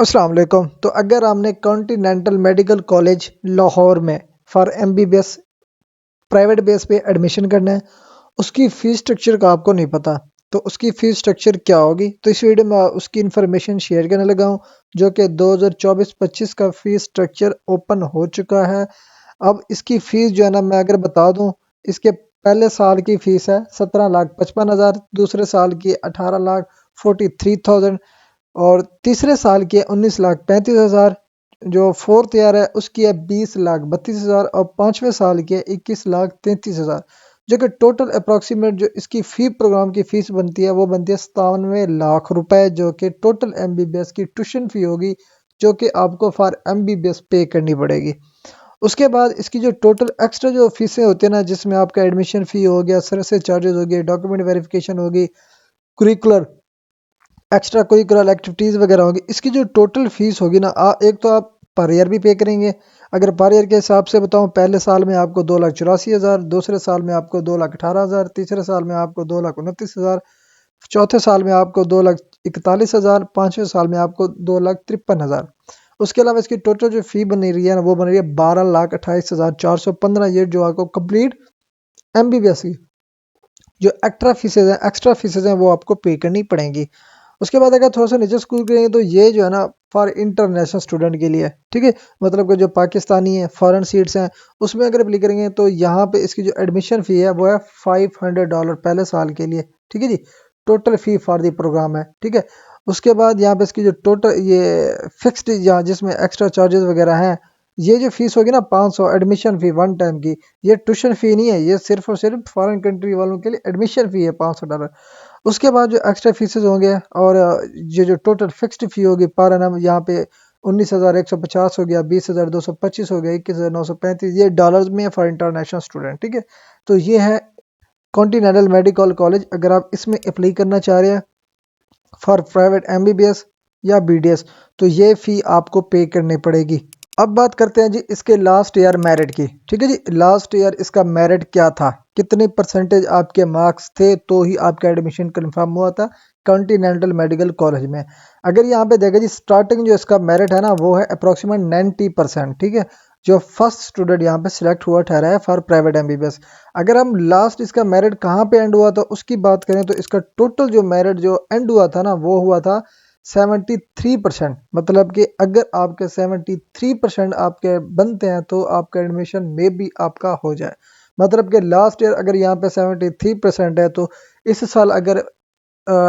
अस्सलाम वालेकुम। तो अगर आपने कॉन्टिनेंटल मेडिकल कॉलेज लाहौर में फॉर एमबीबीएस प्राइवेट बेस पे एडमिशन करना है, उसकी फ़ीस स्ट्रक्चर का आपको नहीं पता, तो उसकी फ़ीस स्ट्रक्चर क्या होगी, तो इस वीडियो में उसकी इन्फॉर्मेशन शेयर करने लगा हूँ, जो कि 2024-25 का फ़ीस स्ट्रक्चर ओपन हो चुका है। अब इसकी फ़ीस जो है ना, मैं अगर बता दूँ, इसके पहले साल की फ़ीस है 17,55,000, दूसरे साल की 18,43,000 और तीसरे साल की है 19,35,000। जो फोर्थ ईयर है उसकी है 20,32,000 और पाँचवें साल की है 21,33,000, जो कि टोटल अप्रॉक्सीमेट जो इसकी फ़ी प्रोग्राम की फ़ीस बनती है वो बनती है 97 लाख रुपए, जो कि टोटल एमबीबीएस की ट्यूशन फ़ी होगी, जो कि आपको फॉर एमबीबीएस पे करनी पड़ेगी। उसके बाद इसकी जो टोटल एक्स्ट्रा जो फीसें होती है ना, जिसमें आपका एडमिशन फ़ी हो गया, सर्विस चार्जेस हो गए, डॉक्यूमेंट वेरिफिकेशन होगी, कुरिकुलर एक्स्ट्रा करिकुलर एक्टिविटीज़ वगैरह होगी, इसकी जो टोटल फीस होगी ना, एक तो आप पर ईयर भी पे करेंगे। अगर पर ईयर के हिसाब से बताऊं, पहले साल में आपको 2,84,000, दूसरे साल में आपको 2,18,000, तीसरे साल में आपको 2,29,000, चौथे साल में आपको 2,41,000, पाँचवें साल में आपको 2,53,000। उसके अलावा इसकी टोटल जो फ़ी बन रही है ना, वो बन रही है 12,28,415। ये जो आपको कंप्लीट एमबीबीएस की जो एक्स्ट्रा फीसेज हैं वो आपको पे करनी पड़ेंगी। उसके बाद अगर थोड़ा सा नीचे स्कूल करेंगे तो ये जो है ना, फॉर इंटरनेशनल स्टूडेंट के लिए, ठीक है, मतलब कि जो पाकिस्तानी है, फॉरेन सीट्स हैं, उसमें अगर अप्लाई करेंगे तो यहाँ पे इसकी जो एडमिशन फ़ी है वो है $500 पहले साल के लिए, ठीक है जी। Total fee for the program है, ठीक है। उसके बाद यहाँ पे इसकी जो टोटल ये फिक्स्ड, यहाँ जिसमें एक्स्ट्रा चार्जेस वगैरह हैं, ये जो फीस होगी ना 500 एडमिशन फ़ी वन टाइम की, ये ट्यूशन फ़ी नहीं है, ये सिर्फ और सिर्फ फॉरेन कंट्री वालों के लिए एडमिशन फ़ी है $500। उसके बाद जो एक्स्ट्रा फीसेस होंगे और ये जो टोटल फिक्स्ड फ़ी होगी पर एनम, यहाँ पे 19,150 हो गया, 20,225 हो गया, 21,935, ये डॉलर्स में है फॉर इंटरनेशनल स्टूडेंट, ठीक है। तो ये है कॉन्टिनेंटल मेडिकल कॉलेज। अगर आप इसमें अप्लाई करना चाह रहे हैं फॉर प्राइवेट एमबीबीएस या बीडीएस, तो ये फ़ी आपको पे करनी पड़ेगी। अब बात करते हैं जी इसके लास्ट ईयर मेरिट की, ठीक है जी। लास्ट ईयर इसका मेरिट क्या था, कितने परसेंटेज आपके मार्क्स थे तो ही आपका एडमिशन कंफर्म हुआ था कॉन्टिनेंटल मेडिकल कॉलेज में। अगर यहाँ पे देखा जी, स्टार्टिंग जो इसका मेरिट है ना, वो है अप्रॉक्सीमेट 90%, ठीक है, जो फर्स्ट स्टूडेंट यहाँ पे सिलेक्ट हुआ ठहरा है फॉर प्राइवेट एमबीबीएस। अगर हम लास्ट इसका मेरिट कहाँ पे एंड हुआ था उसकी बात करें, तो इसका टोटल जो मेरिट जो एंड हुआ था ना, वो हुआ था 73%। मतलब कि अगर आपके 73% आपके बनते हैं तो आपका एडमिशन में भी आपका हो जाए। मतलब कि लास्ट ईयर अगर यहाँ पे 73% है, तो इस साल अगर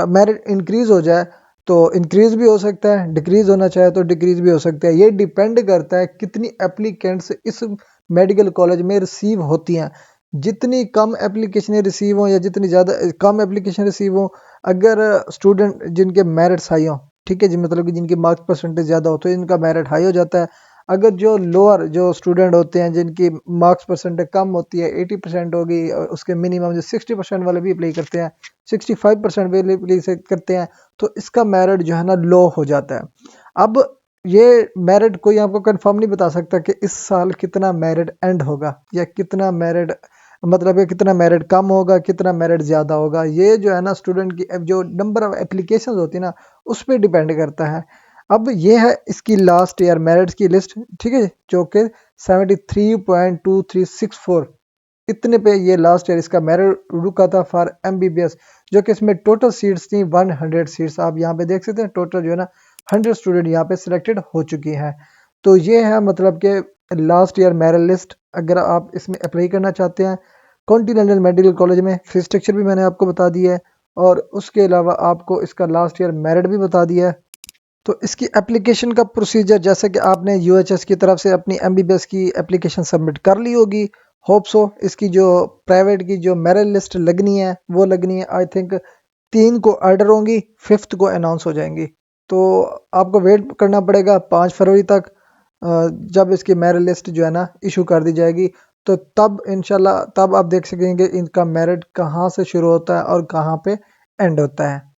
मेरिट इंक्रीज हो जाए तो इंक्रीज भी हो सकता है, डिक्रीज होना चाहे तो डिक्रीज भी हो सकता है। ये डिपेंड करता है कितनी एप्लीकेंट्स इस मेडिकल कॉलेज में रिसीव होती हैं। जितनी कम एप्लीकेशनें रिसीव हों या जितनी ज़्यादा कम एप्लीकेशन रिसीव हों, अगर स्टूडेंट जिनके मेरिट्स हाई हों, ठीक है जी, मतलब कि जिनकी मार्क्स परसेंटेज ज़्यादा हो तो इनका मेरिट हाई हो जाता है। अगर जो लोअर जो स्टूडेंट होते हैं जिनकी मार्क्स परसेंटेज कम होती है, 80% होगी, और उसके मिनिमम जो 60% वाले भी अप्लाई करते हैं, 65% भी अप्लाई करते हैं, तो इसका मेरिट जो है ना लो हो जाता है। अब ये मेरिट कोई आपको कंफर्म नहीं बता सकता कि इस साल कितना मेरिट एंड होगा या कितना मेरिट, मतलब कि कितना मेरिट कम होगा, कितना मेरिट ज़्यादा होगा। ये जो है ना स्टूडेंट की जो नंबर ऑफ एप्लीकेशंस होती है ना, उस पर डिपेंड करता है। अब ये है इसकी लास्ट ईयर मेरिट्स की लिस्ट, ठीक है, जो कि 73.2364, इतने पे ये लास्ट ईयर इसका मेरिट रुका था फॉर एमबीबीएस, जो कि इसमें टोटल सीट्स थी 100 सीट्स। आप यहाँ पे देख सकते हैं टोटल जो है ना 100 स्टूडेंट यहाँ पे सिलेक्टेड हो चुकी हैं। तो ये है मतलब कि लास्ट ईयर मेरिट लिस्ट। अगर आप इसमें अप्लाई करना चाहते हैं कॉन्टिनेंटल मेडिकल कॉलेज में, फीस स्ट्रक्चर भी मैंने आपको बता दिया है और उसके अलावा आपको इसका लास्ट ईयर मेरिट भी बता दिया है। तो इसकी एप्लीकेशन का प्रोसीजर, जैसे कि आपने यूएचएस की तरफ से अपनी एमबीबीएस की एप्लीकेशन सबमिट कर ली होगी, होप सो। इसकी जो प्राइवेट की जो मेरिट लिस्ट लगनी है वो लगनी है आई थिंक 3 को ऑर्डर होंगी, 5th को अनाउंस हो जाएंगी। तो आपको वेट करना पड़ेगा 5 फरवरी तक, जब इसकी मेरिट लिस्ट जो है ना इशू कर दी जाएगी। तो तब इंशाल्लाह तब आप देख सकेंगे इनका मेरिट कहाँ से शुरू होता है और कहाँ पे एंड होता है।